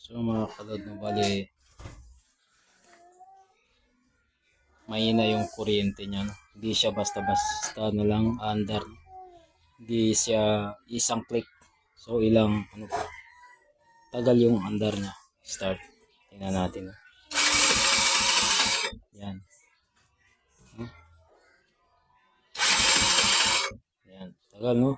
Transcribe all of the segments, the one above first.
So mga kalod no, bali mahina yung kuryente niya, no? Hindi siya basta-basta na lang under. Hindi siya isang click. So ilang ano pa, tagal yung under niya. Start. Tingnan natin. No? Yan. Hmm? Yan. Tagal no?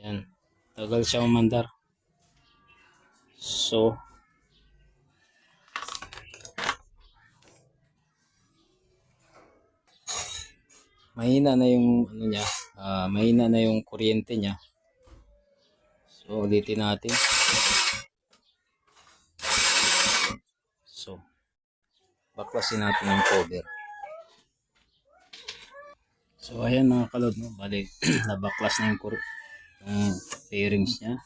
Yan. Tagal siya umandar. So mahina na yung ano niya, mahina na yung kuryente niya. So ulitin natin. So baklasin natin yung cover. So ayan mga kalod no, bali nabaklas na yung fairings niya.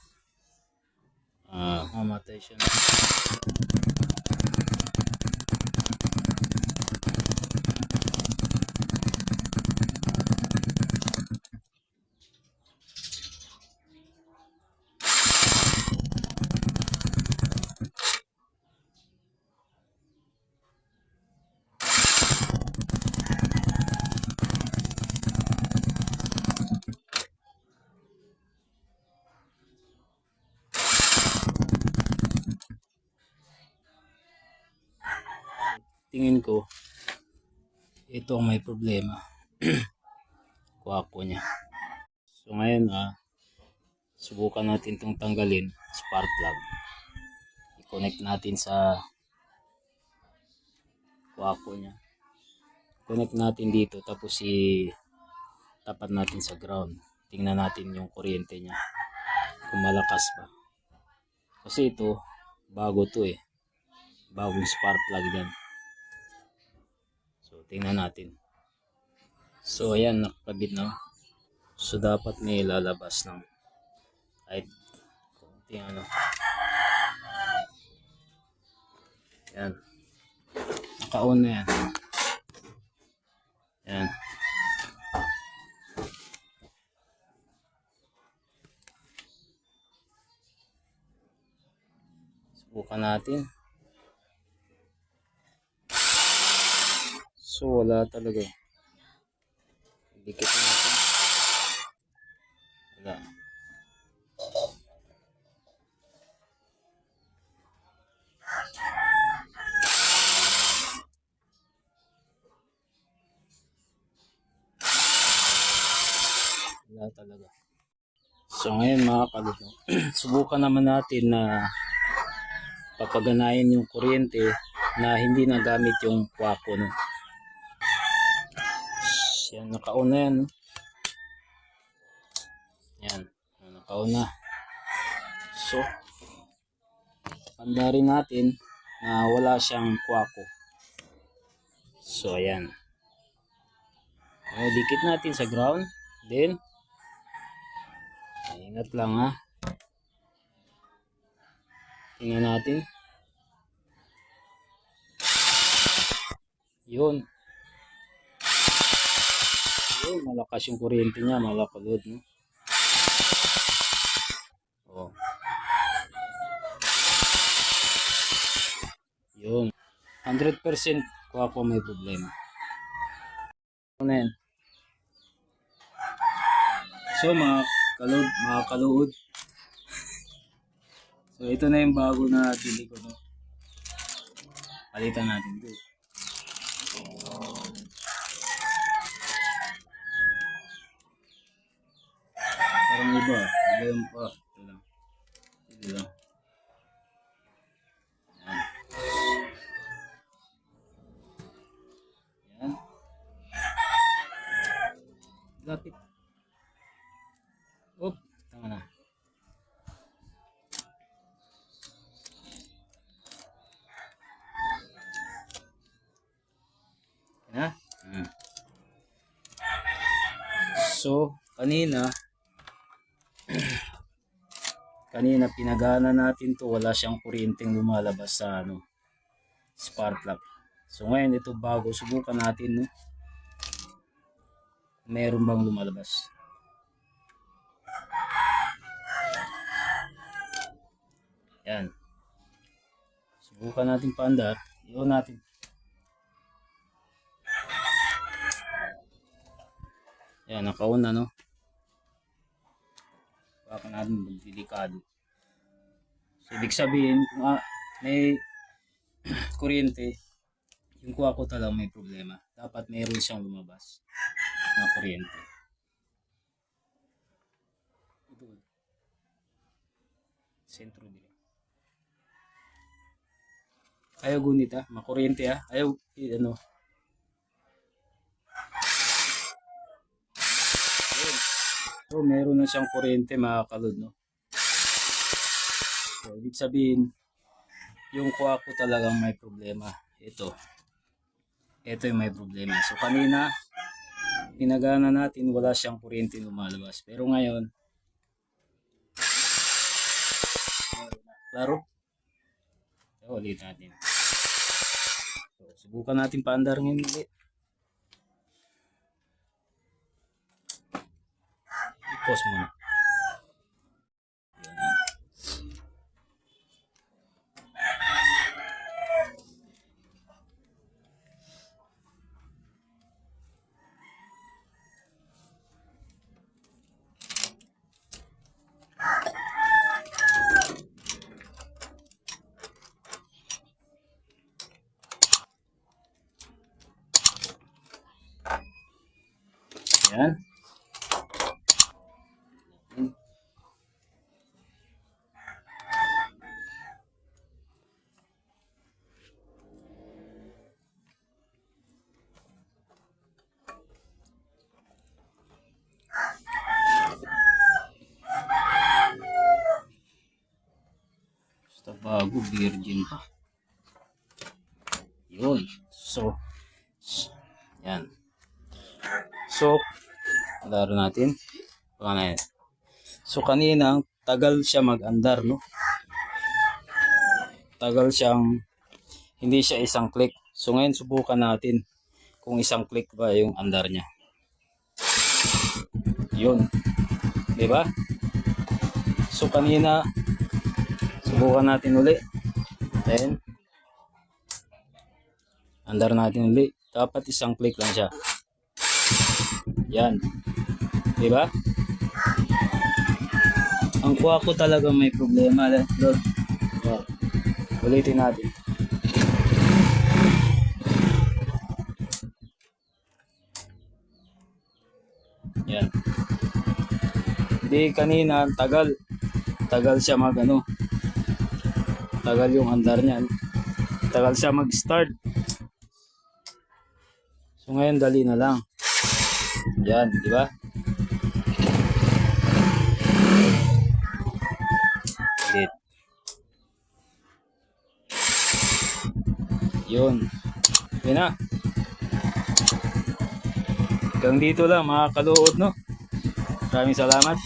Mamatay siya na. Tingin ko ito ang may problema. Kuwako niya. So ngayon subukan natin itong tanggalin, spark plug. I-connect natin sa kuwako niya. Connect natin dito tapos tapat natin sa ground. Tingnan natin yung kuryente niya kung malakas ba. Kasi ito bago to bagong spark plug yan. So tingnan natin. So ayan, nakakabit na. So dapat may lalabas ng kahit konting ano. Yan. Naka-on na yan. Yan. Subukan natin. So wala talaga. Dikit natin. Wala. Wala talaga. So ngayon mga kalito, subukan naman natin na papaganayin yung kuryente na hindi nagamit yung kwako. No? Yan, naka-on na yan. No? Yan, naka-on na. So, pandarin natin na wala siyang kwako. So, ayan. Dikit natin sa ground. Then, ingat lang ha. Tingnan natin. Yun. Yun, malakas yung kuryente niya, malakalod. No? Oh. Yun. 100% kuha ko may problema. Ano yan? So mga kaluod. So ito na yung bago na bili ko. No? Palitan natin ito. Parang iba yung pa. Ito lang. Ito lang. Yan. Yan. Lapit. Oop. Tama na. Yan. So, kanina Kanina pinagana natin to, wala siyang kuryenteng lumalabas sa spark plug. So ngayon ito bago, subukan natin no. Meron bang lumalabas? Yan. Subukan natin paandar. Iyon natin. Yan, naka-on na no. Baka natin delikado. So, ibig sabihin, kung may kuryente, yung kuha ko talagang may problema. Dapat mayroon siyang lumabas na kuryente. Ito. Sentro din. Ayaw gunit makuryente Ayaw, Ayun. So, meron na siyang kuryente mga kalod, no? So, ibig sabihin, yung kuha ko talagang may problema. Ito yung may problema. So, kanina, pinagana natin, wala siyang kuryente lumalabas. Pero ngayon, klaro? So, ulit natin. So, subukan natin paandar ngayon ulit. I-pause muna. Yan. Basta bago, virgin pa. Yun. So, yan. So, laro natin. Yan. So, kanina, tagal siya mag-andar, no? Tagal siyang, hindi siya isang click. So, ngayon, subukan natin kung isang click ba yung andar niya. Yun. Diba? So, kanina, subukan natin uli. Then, andar natin uli. Dapat isang click lang siya. Yan. Diba? Ang kuha ko talaga may problema. Lord. Yan. Ulitin natin. Yan. Hindi kanina, tagal siya tagal yung andar niyan. Tagal siya mag-start. So ngayon dali na lang. Yan, di ba? Ulit. Yun. Yun na. Hanggang dito lang mga kaluod, no? Maraming salamat.